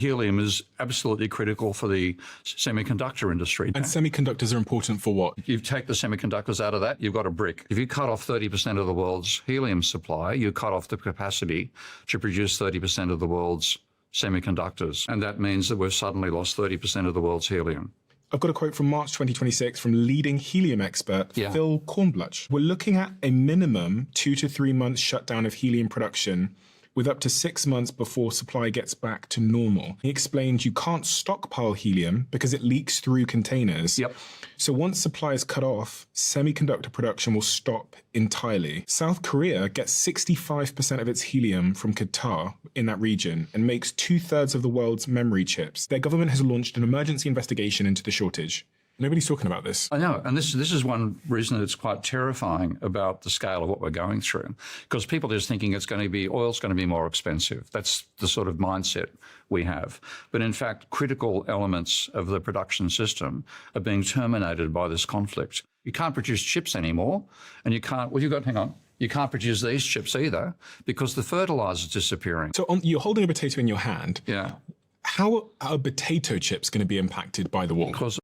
Helium is absolutely critical for the semiconductor industry. And semiconductors are important for what? You take the semiconductors out of that, you've got a brick. If you cut off 30% of the world's helium supply, you cut off the capacity to produce 30% of the world's semiconductors. And that means that we've suddenly lost 30% of the world's helium. I've got a quote from March 2026 from leading helium expert Phil Kornblutz. We're looking at a minimum 2 to 3 months shutdown of helium production, with up to 6 months before supply gets back to normal. He explained you can't stockpile helium because it leaks through containers. Yep. So once supply is cut off, semiconductor production will stop entirely. South Korea gets 65% of its helium from Qatar in that region and makes 2/3 of the world's memory chips. Their government has launched an emergency investigation into the shortage. Nobody's talking about this. I know, and this is one reason that it's quite terrifying about the scale of what we're going through, because people are just thinking oil's going to be more expensive. That's the sort of mindset we have. But in fact, critical elements of the production system are being terminated by this conflict. You can't produce chips anymore, and you can't, you can't produce these chips either because the fertilizer's disappearing. So you're holding a potato in your hand. Yeah. How are potato chips going to be impacted by the war? Because